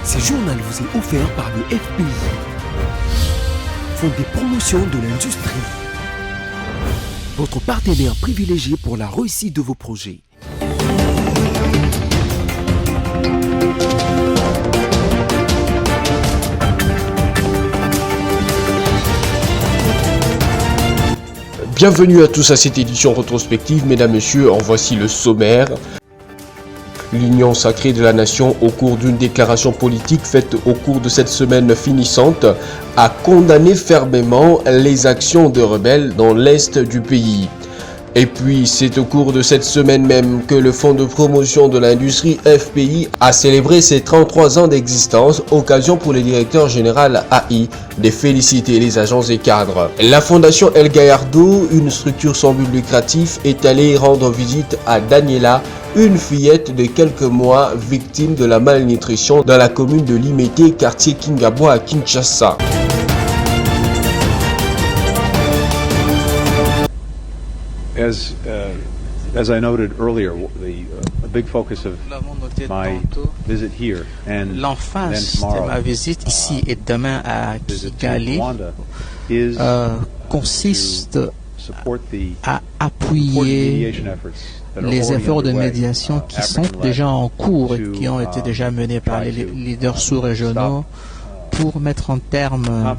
Ce journal vous est offert par le FPI, Fonds des promotions de l'industrie, votre partenaire privilégié pour la réussite de vos projets. Bienvenue à tous à cette édition rétrospective, mesdames, messieurs, en voici le sommaire. L'Union sacrée de la nation, au cours d'une déclaration politique faite au cours de cette semaine finissante, a condamné fermement les actions de rebelles dans l'est du pays. Et puis, c'est au cours de cette semaine même que le Fonds de promotion de l'industrie FPI a célébré ses 33 ans d'existence, occasion pour le directeur général AI de féliciter les agents et cadres. La Fondation El Gallardo, une structure sans but lucratif, est allée rendre visite à Daniela, une fillette de quelques mois victime de la malnutrition dans la commune de Limete, quartier Kingabwa à Kinshasa. As I noted earlier, a big focus of my visit here and l'emphase de ma visite ici et demain à Kigali consiste à appuyer les efforts de médiation qui sont déjà en cours et qui ont été déjà menés par les leaders sous-régionaux pour mettre un terme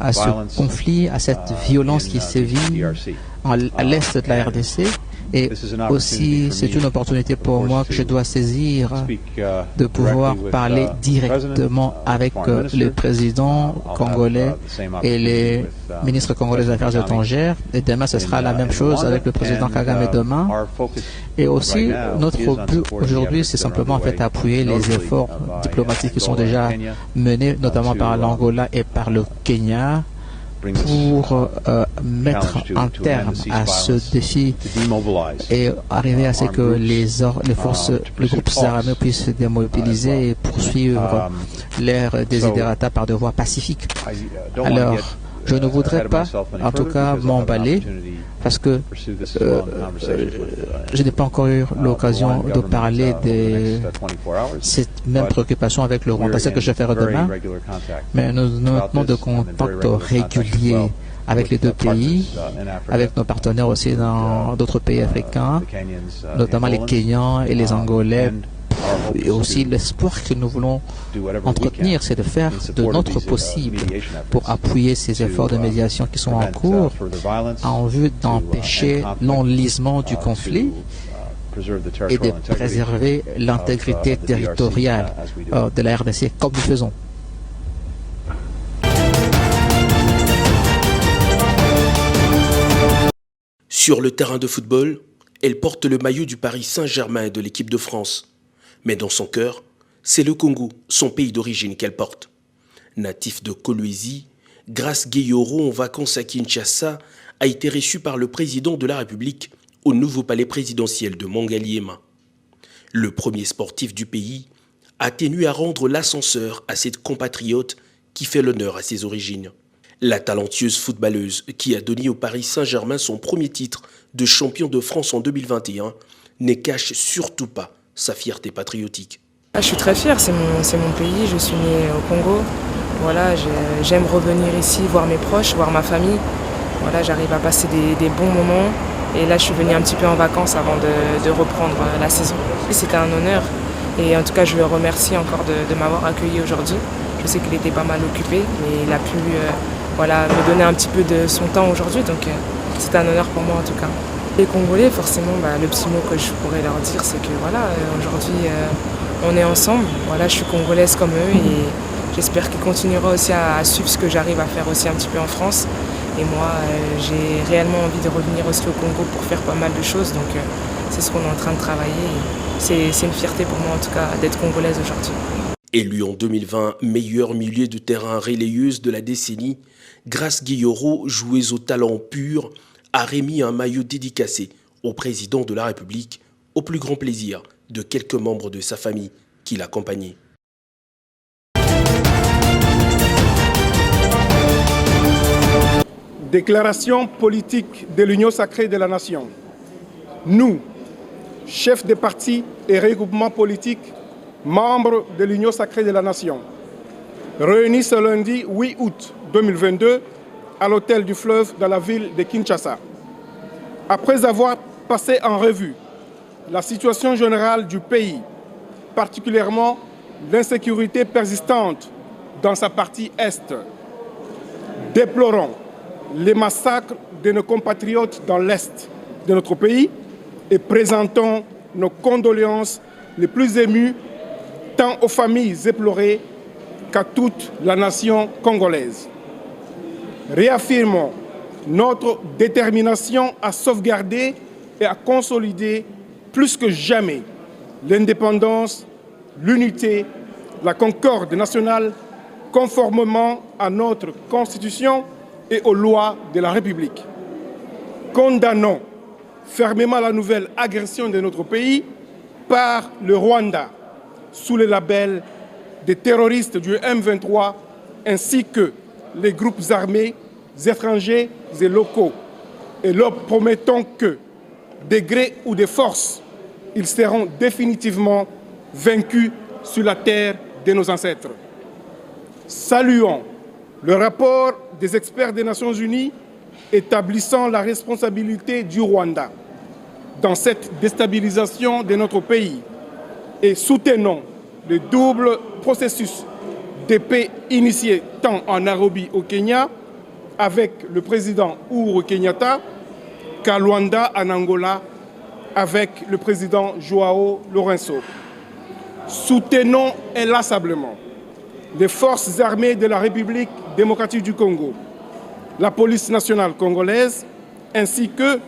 à ce conflit, à cette violence qui sévit à l'est de la RDC. Et aussi, c'est une opportunité pour moi que je dois saisir de pouvoir parler directement avec le président congolais et les ministres congolais des Affaires étrangères. Et demain, ce sera la même chose avec le président Kagame demain. Et aussi, notre but aujourd'hui, c'est simplement en fait appuyer les efforts diplomatiques qui sont déjà menés, notamment par l'Angola et par le Kenya, pour mettre un terme à ce défi et arriver à ce que les groupes armés puissent se démobiliser et poursuivre leur desiderata par des voies pacifiques. Alors, je ne voudrais pas, en tout cas, m'emballer parce que je n'ai pas encore eu l'occasion de parler de cette même préoccupation avec le Rwanda. C'est ce que je vais faire demain, mais nous maintenons de contacts réguliers avec les deux pays, avec nos partenaires aussi dans d'autres pays africains, notamment les Kenyans et les Angolais. Et aussi l'espoir que nous voulons entretenir, c'est de faire de notre possible pour appuyer ces efforts de médiation qui sont en cours en vue d'empêcher l'enlisement du conflit et de préserver l'intégrité territoriale de la RDC comme nous faisons. Sur le terrain de football, elle porte le maillot du Paris Saint-Germain et de l'équipe de France. Mais dans son cœur, c'est le Congo, son pays d'origine qu'elle porte. Natif de Kolwezi, Grace Gueyoro, en vacances à Kinshasa, a été reçu par le président de la République au nouveau palais présidentiel de Mangaliema. Le premier sportif du pays a tenu à rendre l'ascenseur à cette compatriote qui fait l'honneur à ses origines. La talentueuse footballeuse qui a donné au Paris Saint-Germain son premier titre de champion de France en 2021 ne cache surtout pas sa fierté patriotique. Je suis très fière, c'est mon pays, je suis née au Congo. Voilà, j'aime revenir ici, voir mes proches, voir ma famille. Voilà, j'arrive à passer des bons moments. Et là, je suis venue un petit peu en vacances avant de reprendre la saison. C'était un honneur. Et en tout cas, je le remercie encore de m'avoir accueilli aujourd'hui. Je sais qu'il était pas mal occupé, mais il a pu me donner un petit peu de son temps aujourd'hui. Donc, c'est un honneur pour moi en tout cas. Les Congolais, forcément, le petit mot que je pourrais leur dire, c'est que aujourd'hui, on est ensemble. Voilà, je suis congolaise comme eux et j'espère qu'ils continueront aussi à suivre ce que j'arrive à faire aussi un petit peu en France. Et moi, j'ai réellement envie de revenir aussi au Congo pour faire pas mal de choses. Donc, c'est ce qu'on est en train de travailler. C'est une fierté pour moi, en tout cas, d'être congolaise aujourd'hui. Élue en 2020 meilleure milieu de terrain relayeuse de la décennie, Grace Gueyoro, joueuse au talent pur, a remis un maillot dédicacé au président de la République, au plus grand plaisir de quelques membres de sa famille qui l'accompagnaient. Déclaration politique de l'Union sacrée de la nation. Nous, chefs des partis et regroupements politiques, membres de l'Union sacrée de la Nation, réunis ce lundi 8 août 2022 à l'hôtel du Fleuve dans la ville de Kinshasa. Après avoir passé en revue la situation générale du pays, particulièrement l'insécurité persistante dans sa partie Est, déplorons les massacres de nos compatriotes dans l'Est de notre pays et présentons nos condoléances les plus émues tant aux familles éplorées qu'à toute la nation congolaise. Réaffirmons notre détermination à sauvegarder et à consolider plus que jamais l'indépendance, l'unité, la concorde nationale conformément à notre Constitution et aux lois de la République. Condamnons fermement la nouvelle agression de notre pays par le Rwanda sous le label des terroristes du M23 ainsi que les groupes armés étrangers et locaux et leur promettons que, de gré ou de force, ils seront définitivement vaincus sur la terre de nos ancêtres. Saluons le rapport des experts des Nations Unies établissant la responsabilité du Rwanda dans cette déstabilisation de notre pays et soutenons le double processus de paix initié tant en Nairobi au Kenya avec le président Uhuru Kenyatta qu'à Luanda en Angola avec le président Joao Lourenço. Soutenons inlassablement les forces armées de la République démocratique du Congo, la police nationale congolaise, ainsi que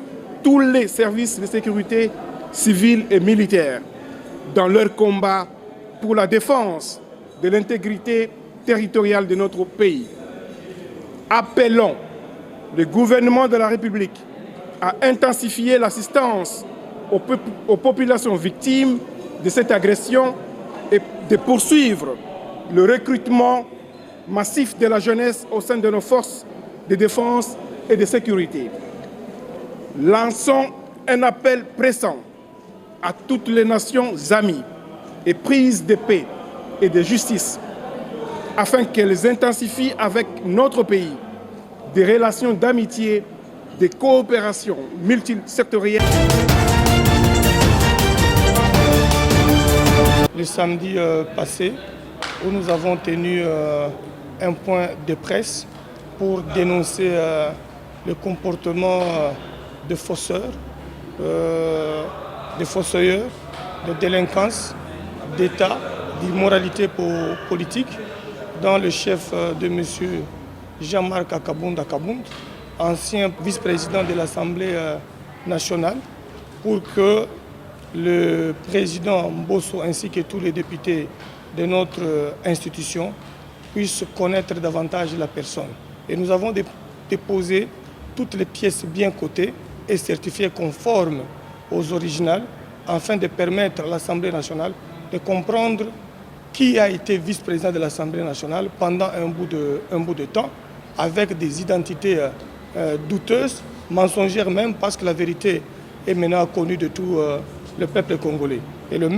tous les services de sécurité civils et militaires dans leur combat pour la défense de l'intégrité territoriale de notre pays. Appelons le gouvernement de la République à intensifier l'assistance aux populations victimes de cette agression et de poursuivre le recrutement massif de la jeunesse au sein de nos forces de défense et de sécurité. Lançons un appel pressant à toutes les nations amies et prises de paix et de justice afin qu'elles intensifient avec notre pays des relations d'amitié, de coopération multisectorielle. Le samedi passé, où nous avons tenu un point de presse pour dénoncer le comportement de faussaires, de délinquance, d'État, d'immoralité politique, dans le chef de M. Jean-Marc Akabound, ancien vice-président de l'Assemblée nationale, pour que le président Mbosso ainsi que tous les députés de notre institution puissent connaître davantage la personne. Et nous avons déposé toutes les pièces bien cotées et certifiées conformes aux originales afin de permettre à l'Assemblée nationale de comprendre qui a été vice-président de l'Assemblée nationale pendant un bout de temps avec des identités douteuses, mensongères même, parce que la vérité est maintenant connue de tout le peuple congolais. Et la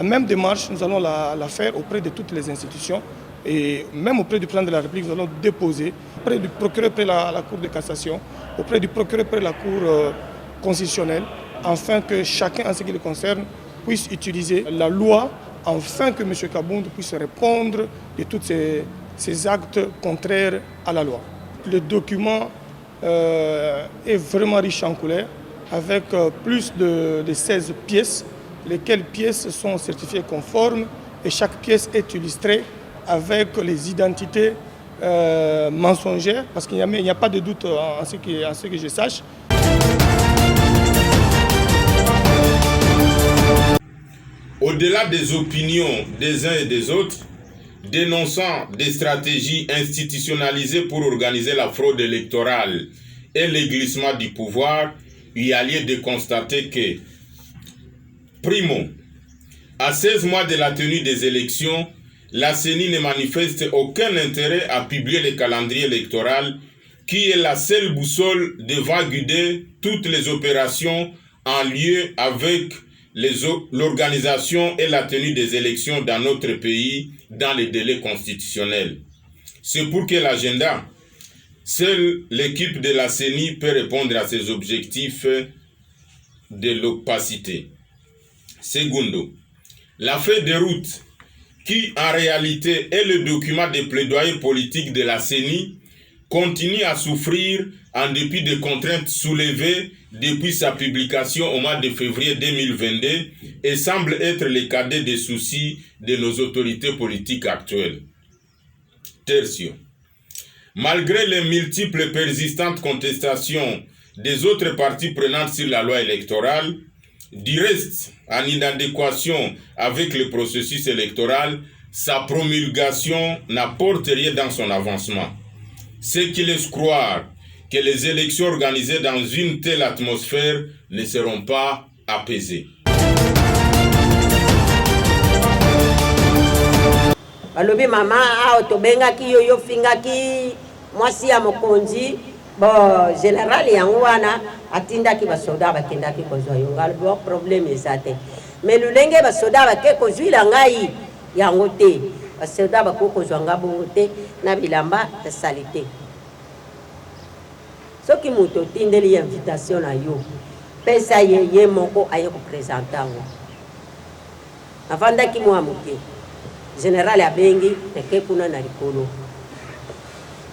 même démarche, nous allons la faire auprès de toutes les institutions et même auprès du président de la République, nous allons déposer auprès du procureur près la Cour de cassation, auprès du procureur près la Cour constitutionnelle, afin que chacun, en ce qui le concerne, puisse utiliser la loi, afin que M. Kabound puisse répondre de tous ces actes contraires à la loi. Le document est vraiment riche en couleurs, avec plus de 16 pièces, lesquelles pièces sont certifiées conformes et chaque pièce est illustrée avec les identités mensongères, parce qu'il n'y a pas de doute en ce que je sache. Au-delà des opinions des uns et des autres, dénonçant des stratégies institutionnalisées pour organiser la fraude électorale et le glissement du pouvoir, il y a lieu de constater que, primo, à 16 mois de la tenue des élections, la CENI ne manifeste aucun intérêt à publier le calendrier électoral qui est la seule boussole devant guider toutes les opérations en lien avec l'organisation et la tenue des élections dans notre pays dans les délais constitutionnels. C'est pour que l'agenda, seule l'équipe de la CENI peut répondre à ces objectifs de l'opacité. Segundo, la feuille de route, qui en réalité est le document de plaidoyer politique de la CENI, continue à souffrir en dépit des contraintes soulevées depuis sa publication au mois de février 2022 et semble être le cadet des soucis de nos autorités politiques actuelles. Tertio. Malgré les multiples et persistantes contestations des autres parties prenantes sur la loi électorale, du reste, en inadéquation avec le processus électoral, sa promulgation n'apporte rien dans son avancement. Ce qui laisse croire que les élections organisées dans une telle atmosphère ne seront pas apaisées. Balobi mama autobengaki yoyo fingaki mwasi ya mokonzi bo général yango wana atindaki basoda bakendaki kozwa yo ngalo problème ezate mais lulenge basoda bake kozwila ngai yango te basoda bakokozwa ngabo te na bilamba ya salite soki muto tindeli invitation na yo pesa ye moko aye ko présenter ngo avandaki mwa muke général abengi teke kuna na likolo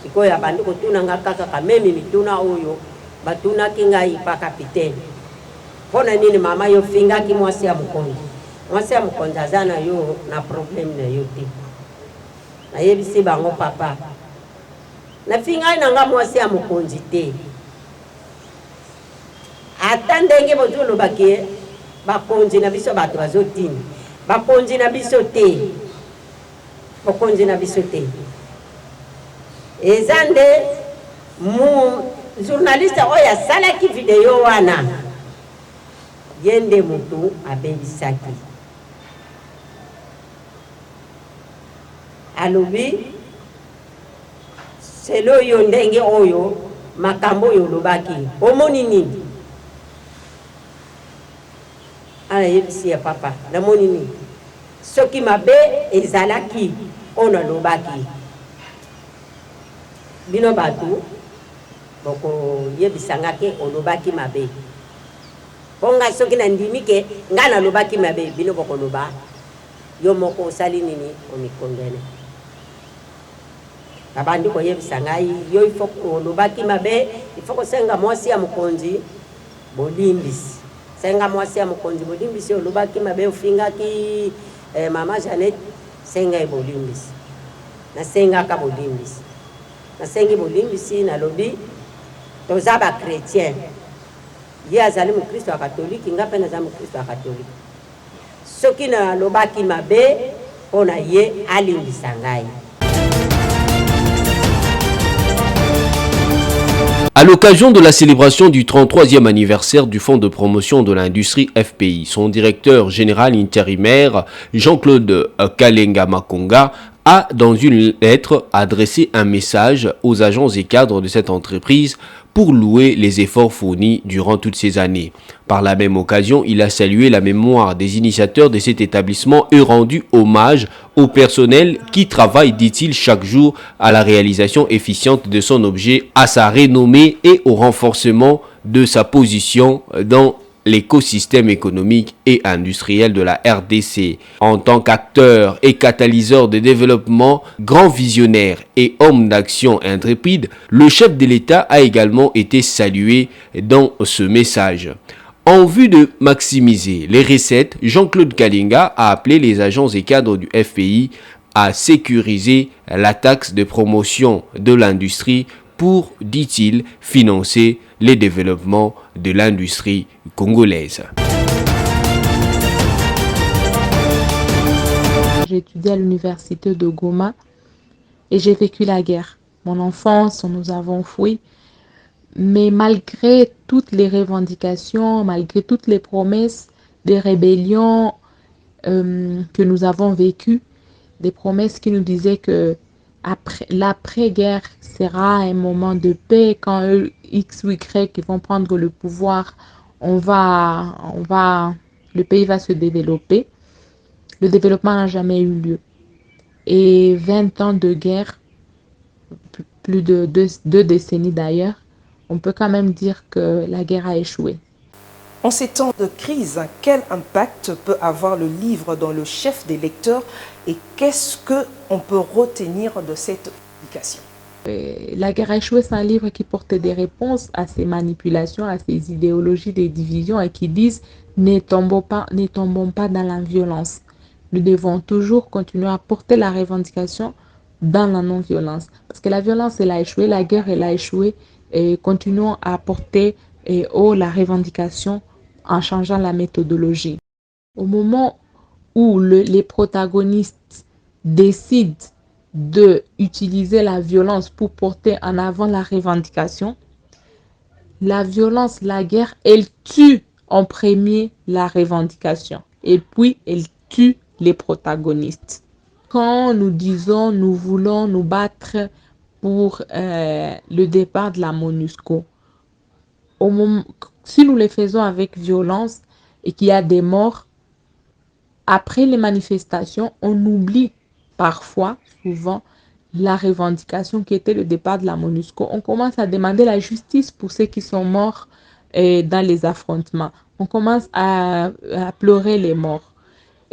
iko ya bandi kotuna nga kaka kamemi mituna oyo batuna kingai pa capitaine pona nini mama yo finga ki mwasi ya mukonzi azana yo na problème na yo te na yebisi bango papa na finga na nga mwasi ya mukonzi te ata ndenge bozolo bakie bakonzi na biso bato bazotini bakonzi na biso te bakonzi na biso te ezande mu journaliste oyo asalaki video wana yende mutu abebisaki alobi selo yo ndenge oyo makambo oyo olobaki omoni nini ala yebisi ya papa namoni nini soki mabe ezalaki ona lobaki bino batu boko yebisanga ke olobaki mabe ponga soki na ndimi ke ngana lobaki mabe bino boko loba yo moko osali nini omikongene abandi ko yebisanga yo ifo olobaki mabe ifo ko senga mwasi ya mukonzi bolimbisi senga mwasi ya mukonzi bolimbisi olobaki mabe ofingaki mama Janet senga ebolimbisi na senga ka bolimbisi na sengi bolimbisi na lobi toza ba chrétien ye azali mu Kristo ya katoliki nga pe na za mu Kristo ya katoliki soki na lobaki mabe ona ye alimbisa ngai. À l'occasion de la célébration du 33e anniversaire du Fonds de promotion de l'industrie FPI, son directeur général intérimaire, Jean-Claude Kalenga Makonga, a dans une lettre adressé un message aux agents et cadres de cette entreprise pour louer les efforts fournis durant toutes ces années. Par la même occasion, il a salué la mémoire des initiateurs de cet établissement et rendu hommage au personnel qui travaille, dit-il, chaque jour à la réalisation efficiente de son objet, à sa renommée et au renforcement de sa position dans l'écosystème économique et industriel de la RDC. En tant qu'acteur et catalyseur de développement, grand visionnaire et homme d'action intrépide, le chef de l'État a également été salué dans ce message. En vue de maximiser les recettes, Jean-Claude Kalenga a appelé les agents et cadres du FPI à sécuriser la taxe de promotion de l'industrie pour, dit-il, financer les développements de l'industrie congolaise. J'ai étudié à l'université de Goma et j'ai vécu la guerre. Mon enfance, nous avons fui. Mais malgré toutes les revendications, malgré toutes les promesses des rébellions que nous avons vécues, des promesses qui nous disaient que l'après-guerre sera un moment de paix, quand X ou Y vont prendre le pouvoir, on va le pays va se développer. Le développement n'a jamais eu lieu. Et 20 ans de guerre, plus de deux décennies d'ailleurs, on peut quand même dire que la guerre a échoué. En ces temps de crise, quel impact peut avoir le livre dans le chef des lecteurs et qu'est-ce qu'on peut retenir de cette publication? La guerre a échoué, c'est un livre qui porte des réponses à ces manipulations, à ces idéologies des divisions et qui disent ne tombons pas dans la violence. Nous devons toujours continuer à porter la revendication dans la non-violence. Parce que la violence, elle a échoué, la guerre, elle a échoué. Et continuons à porter la revendication en changeant la méthodologie. Au moment où les protagonistes décident d'utiliser la violence pour porter en avant la revendication, la violence, la guerre, elle tue en premier la revendication. Et puis, elle tue les protagonistes. Quand nous disons nous voulons nous battre pour le départ de la MONUSCO, si nous le faisons avec violence et qu'il y a des morts, après les manifestations, on oublie parfois, souvent, la revendication qui était le départ de la MONUSCO. On commence à demander la justice pour ceux qui sont morts dans les affrontements. On commence à pleurer les morts.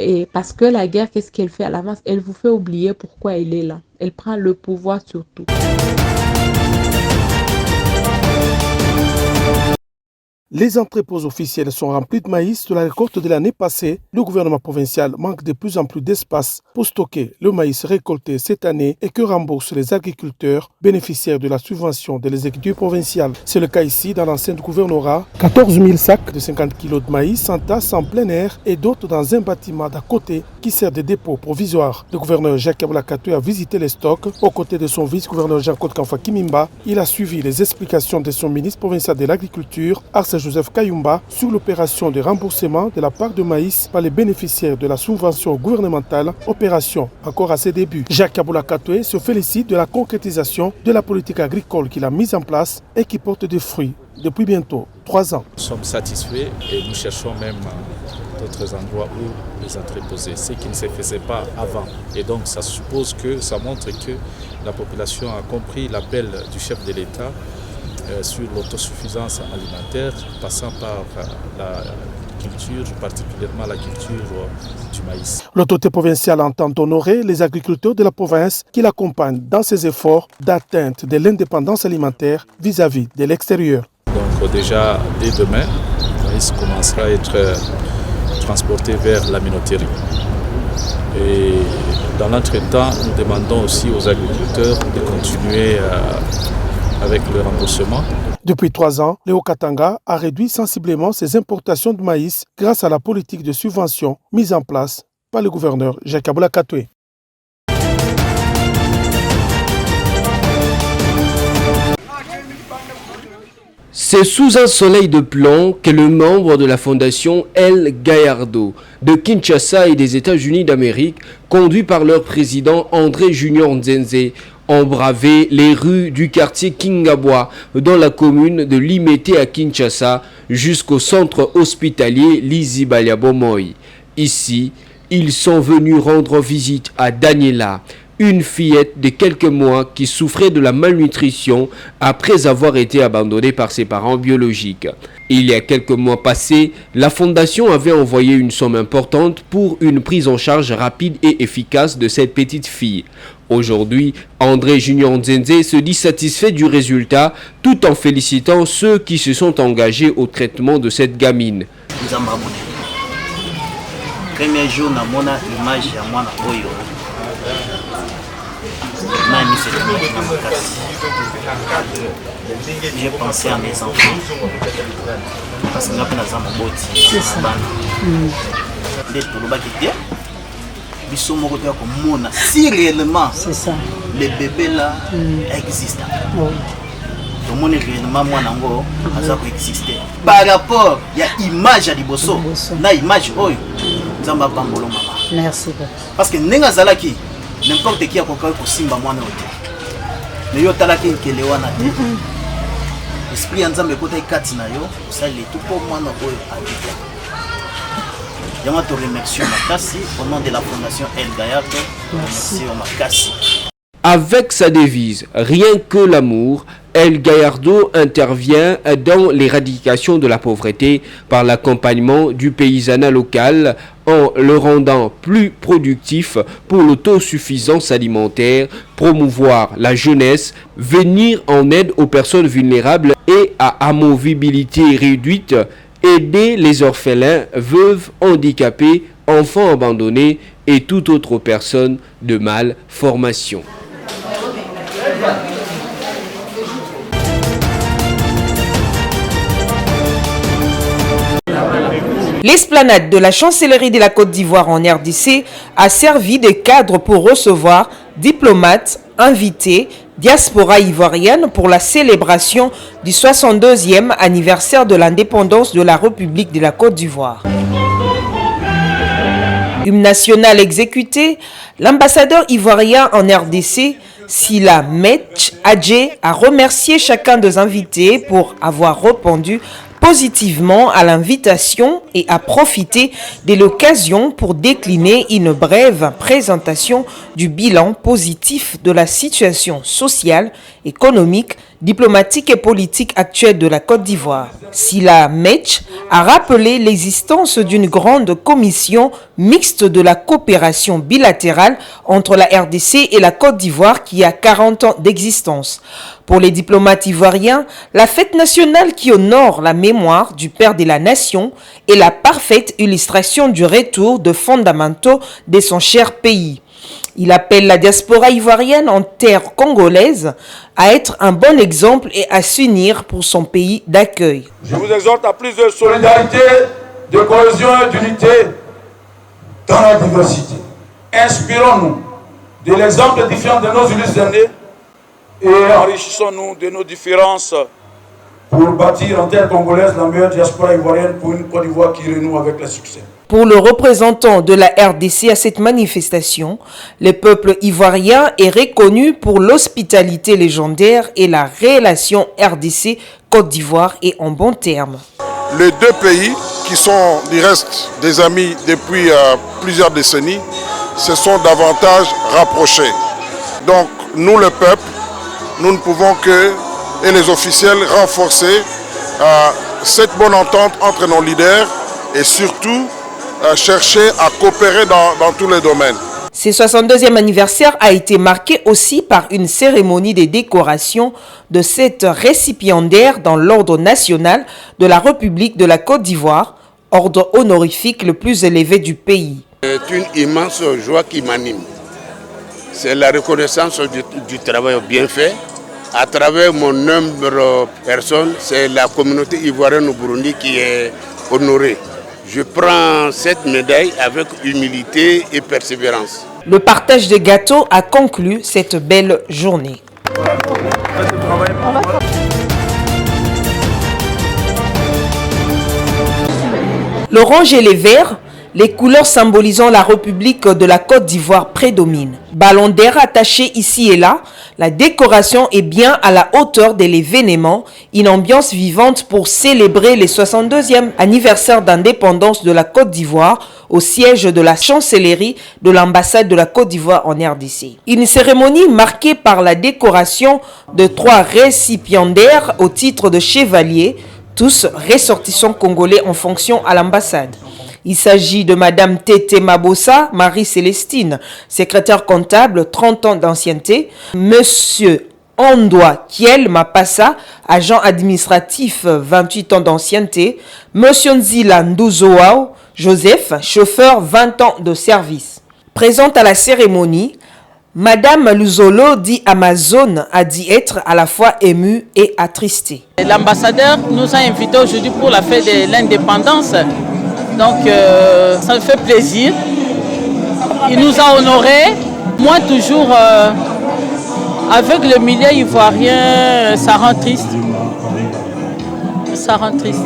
Et parce que la guerre, qu'est-ce qu'elle fait à l'avance? Elle vous fait oublier pourquoi elle est là. Elle prend le pouvoir sur tout. Les entrepôts officiels sont remplis de maïs de la récolte de l'année passée. Le gouvernement provincial manque de plus en plus d'espace pour stocker le maïs récolté cette année et que remboursent les agriculteurs bénéficiaires de la subvention de l'exécutif provincial. C'est le cas ici dans l'enceinte gouvernorat. 14 000 sacs de 50 kg de maïs s'entassent en plein air et d'autres dans un bâtiment d'à côté qui sert de dépôt provisoire. Le gouverneur Jacques Aboula Katoué a visité les stocks aux côtés de son vice-gouverneur Jean-Claude Kanfa Kimimba. Il a suivi les explications de son ministre provincial de l'Agriculture, Joseph Kayumba, sur l'opération de remboursement de la part de maïs par les bénéficiaires de la subvention gouvernementale, opération encore à ses débuts. Jacques Aboula Katoué se félicite de la concrétisation de la politique agricole qu'il a mise en place et qui porte des fruits depuis bientôt 3 ans. Nous sommes satisfaits et nous cherchons même d'autres endroits où les entreposer, ce qui ne se faisait pas avant. Et donc ça suppose que, ça montre que la population a compris l'appel du chef de l'État sur l'autosuffisance alimentaire, passant par la culture, particulièrement la culture du maïs. L'autorité provinciale entend honorer les agriculteurs de la province qui l'accompagnent dans ses efforts d'atteinte de l'indépendance alimentaire vis-à-vis de l'extérieur. Donc déjà, dès demain, le maïs commencera à être transporté vers la minoterie. Et dans l'entretemps, nous demandons aussi aux agriculteurs de continuer avec le remboursement. Depuis 3 ans, le Haut-Katanga a réduit sensiblement ses importations de maïs grâce à la politique de subvention mise en place par le gouverneur Jacques Aboula Katoué. C'est sous un soleil de plomb que le membre de la fondation El Gallardo de Kinshasa et des États-Unis d'Amérique, conduit par leur président André Junior Nzenze, ont bravé les rues du quartier Kingabwa dans la commune de Limete à Kinshasa jusqu'au centre hospitalier Lizibalia Bomoi. Ici, ils sont venus rendre visite à Daniela, une fillette de quelques mois qui souffrait de la malnutrition après avoir été abandonnée par ses parents biologiques. Il y a quelques mois passés, la fondation avait envoyé une somme importante pour une prise en charge rapide et efficace de cette petite fille. Aujourd'hui, André Junior Nzenze se dit satisfait du résultat tout en félicitant ceux qui se sont engagés au traitement de cette gamine. Premier jour, on a l'image de moi. J'ai pensé à mes enfants parce que si réellement le bébé là existe, par rapport à l'image à Liboso, na image oyo nzamba bambolo mama. Merci. Parce que nenga zalaki n'importe qui a koka ko simba mwana ote. Mais yo talaki nkele wana te. Esprit nzambe kota ikati na yo, ça le tout pour mwana oyo abika. Yama te remercie Makassi au nom de la fondation El Gayardo. Merci Makassi. Avec sa devise « Rien que l'amour », El Gallardo intervient dans l'éradication de la pauvreté par l'accompagnement du paysanat local en le rendant plus productif pour l'autosuffisance alimentaire, promouvoir la jeunesse, venir en aide aux personnes vulnérables et à amovibilité réduite, aider les orphelins, veuves, handicapés, enfants abandonnés et toute autre personne de malformation. L'esplanade de la chancellerie de la Côte d'Ivoire en RDC a servi de cadre pour recevoir diplomates, invités, diaspora ivoirienne pour la célébration du 62e anniversaire de l'indépendance de la République de la Côte d'Ivoire. Hymne national exécuté, l'ambassadeur ivoirien en RDC, Sila Metch Adje, a remercié chacun des invités pour avoir répondu positivement à l'invitation et a profité de l'occasion pour décliner une brève présentation du bilan positif de la situation sociale, économique, diplomatique et politique actuelle de la Côte d'Ivoire. Sila Metch a rappelé l'existence d'une grande commission mixte de la coopération bilatérale entre la RDC et la Côte d'Ivoire qui a 40 ans d'existence. Pour les diplomates ivoiriens, la fête nationale qui honore la mémoire du père de la nation est la parfaite illustration du retour de fondamentaux de son cher pays. Il appelle la diaspora ivoirienne en terre congolaise à être un bon exemple et à s'unir pour son pays d'accueil. Je vous exhorte à plus de solidarité, de cohésion et d'unité dans la diversité. Inspirons-nous de l'exemple édifiant de nos illustres aînés et enrichissons-nous de nos différences pour bâtir en terre congolaise la meilleure diaspora ivoirienne pour une Côte d'Ivoire qui renoue avec le succès. Pour le représentant de la RDC à cette manifestation, le peuple ivoirien est reconnu pour l'hospitalité légendaire et la relation RDC-Côte d'Ivoire est en bons termes. Les deux pays, qui sont du reste des amis depuis plusieurs décennies, se sont davantage rapprochés. Donc nous, le peuple, nous ne pouvons que, et les officiels, renforcer cette bonne entente entre nos leaders et surtout chercher à coopérer dans tous les domaines. Ce 62e anniversaire a été marqué aussi par une cérémonie de décoration de cette récipiendaire dans l'ordre national de la République de la Côte d'Ivoire, ordre honorifique le plus élevé du pays. C'est une immense joie qui m'anime. C'est la reconnaissance du travail bien fait. À travers mon humble personne, c'est la communauté ivoirienne au Burundi qui est honorée. Je prends cette médaille avec humilité et persévérance. Le partage des gâteaux a conclu cette belle journée. L'orange et les verts, les couleurs symbolisant la République de la Côte d'Ivoire prédominent. Ballon d'air attaché ici et là, la décoration est bien à la hauteur de l'événement, une ambiance vivante pour célébrer le 62e anniversaire d'indépendance de la Côte d'Ivoire au siège de la chancellerie de l'ambassade de la Côte d'Ivoire en RDC. Une cérémonie marquée par la décoration de 3 récipiendaires au titre de chevalier, tous ressortissants congolais en fonction à l'ambassade. Il s'agit de Madame Tété Mabossa, Marie-Célestine, secrétaire comptable, 30 ans d'ancienneté. Monsieur Ondoa Kiel Mapassa, agent administratif, 28 ans d'ancienneté. Monsieur Nzila Ndouzoao Joseph, chauffeur, 20 ans de service. Présente à la cérémonie, Madame Luzolo dit Amazon a dit être à la fois émue et attristée. L'ambassadeur nous a invités aujourd'hui pour la fête de l'indépendance. Donc ça me fait plaisir. Il nous a honorés. Moi toujours avec le milieu ivoirien, ça rend triste. Ça rend triste.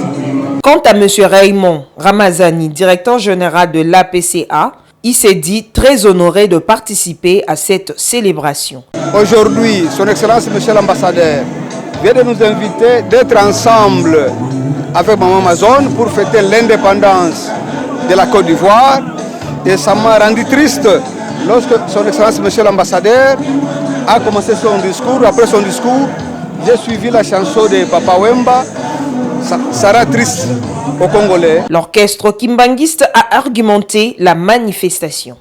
Quant à M. Raymond Ramazani, directeur général de l'APCA, il s'est dit très honoré de participer à cette célébration. Aujourd'hui, son Excellence Monsieur l'ambassadeur vient de nous inviter d'être ensemble avec Maman Amazon pour fêter l'indépendance de la Côte d'Ivoire. Et ça m'a rendu triste lorsque son Excellence, Monsieur l'ambassadeur, a commencé son discours. Après son discours, j'ai suivi la chanson de Papa Wemba. Ça rend triste aux Congolais. L'orchestre kimbanguiste a argumenté la manifestation.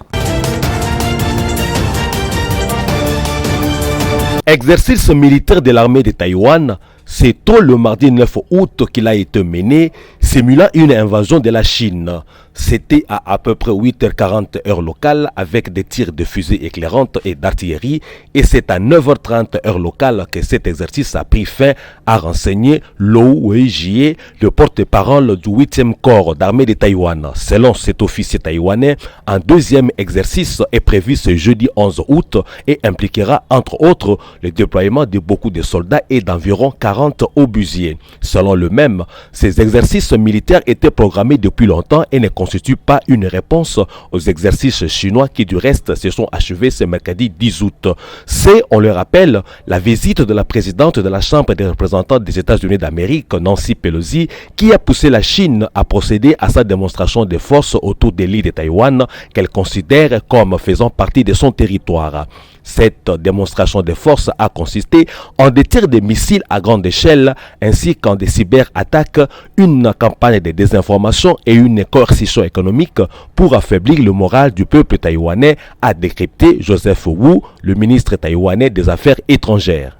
Exercice militaire de l'armée de Taïwan, c'est tôt le mardi 9 août qu'il a été mené, simulant une invasion de la Chine. C'était à peu près 8h40 heure locale avec des tirs de fusées éclairantes et d'artillerie, et c'est à 9h30 heure locale que cet exercice a pris fin, a renseigné Lou Weijie, le porte-parole du 8e corps d'armée de Taïwan. Selon cet officier taïwanais, un deuxième exercice est prévu ce jeudi 11 août et impliquera entre autres le déploiement de beaucoup de soldats et d'environ 40 obusiers. Selon le même, ces exercices militaires étaient programmés depuis longtemps et ne constitue pas une réponse aux exercices chinois qui du reste se sont achevés ce mercredi 10 août. C'est, on le rappelle, la visite de la présidente de la Chambre des représentants des États-Unis d'Amérique, Nancy Pelosi, qui a poussé la Chine à procéder à sa démonstration de force autour de l'île de Taïwan qu'elle considère comme faisant partie de son territoire. Cette démonstration de force a consisté en des tirs de missiles à grande échelle ainsi qu'en des cyberattaques, une campagne de désinformation et une coercition économique pour affaiblir le moral du peuple taïwanais, a décrypté Joseph Wu, le ministre taïwanais des Affaires étrangères.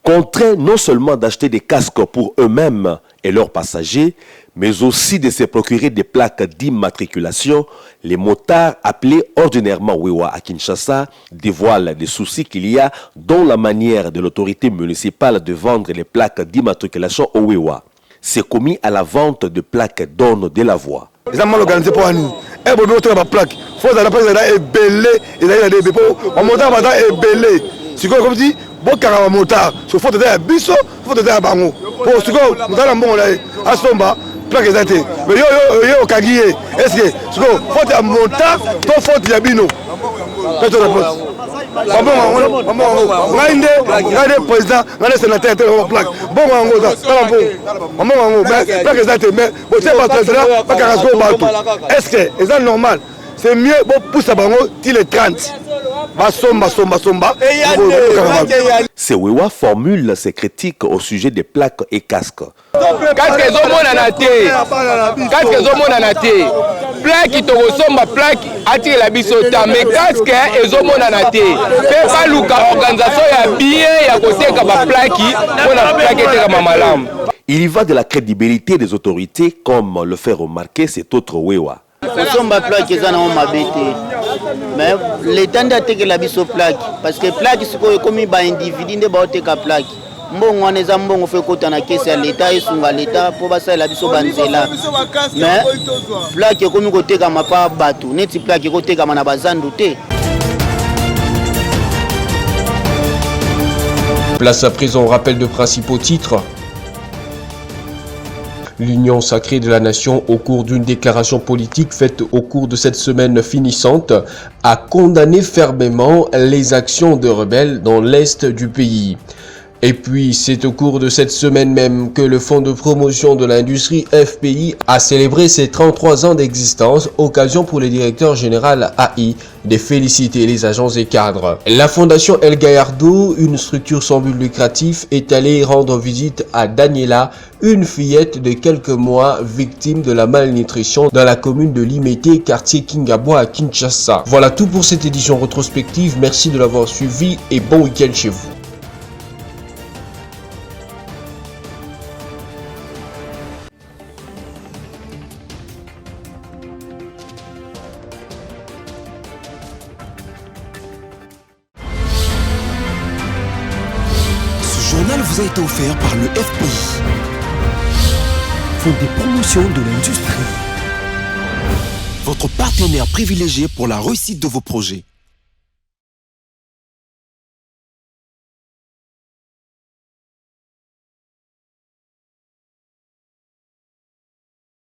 Contraints non seulement d'acheter des casques pour eux-mêmes et leurs passagers, mais aussi de se procurer des plaques d'immatriculation, les motards appelés ordinairement Wewa à Kinshasa dévoilent des soucis qu'il y a dans la manière de l'autorité municipale de vendre les plaques d'immatriculation au Wewa. C'est commis à la vente de plaques donne de la voie. Ils ont mal organisé pour nous. Et pour nous, la plaque. Il faut que la plaque soit belée. Et là, il y a des dépôts. On monte à belé. C'est comme dit, bon carrément motard. Il faut être à Bisso, il faut être à Bango. Pour ce qu'on a un bon là, à Somba, plaque exacte. Mais yo, Kagui, est-ce que ce qu'on faut être à motard, ton faut être à Bino. Faites la réponse. Regardez le président, regardez le sénateur, regardez la plaque. Bon, plaque exacte, mais vous savez pas Carrasco partout. Est-ce que c'est normal? C'est mieux pour pousser à Bango till les 30. Ces Wewa formulent ses critiques au sujet des plaques et casques. Casque ezomona te. Plaque to resomba plaque atire la bisota mais casque ezomona te. Pe baluka organisation ya bien ya koteka ba plaque pona plaque eteka mamalam. Il y va de la crédibilité des autorités comme le fait remarquer cet autre Wewa. Mais l'État n'a pas la biso plaque parce que plaque c'est comme un individu ne pas te plaque. Mbongo aneza mbongo fait côté na caisse à l'État et sunga l'État pour basa la biso banzela. Mais plaque comme côté kama pa batu, neti plaque côté kama na bazandu te. Place à présent au rappel de principaux titres. L'Union sacrée de la nation, au cours d'une déclaration politique faite au cours de cette semaine finissante, a condamné fermement les actions de rebelles dans l'est du pays. Et puis, c'est au cours de cette semaine même que le Fonds de promotion de l'industrie FPI a célébré ses 33 ans d'existence, occasion pour le directeur général AI de féliciter les agents et cadres. La Fondation El Gallardo, une structure sans but lucratif, est allée rendre visite à Daniela, une fillette de quelques mois victime de la malnutrition dans la commune de Limete, quartier Kingabwa à Kinshasa. Voilà tout pour cette édition rétrospective. Merci de l'avoir suivi et bon week-end chez vous. Ce journal vous a été offert par le FPI, Fonds de promotion de l'industrie, votre partenaire privilégié pour la réussite de vos projets.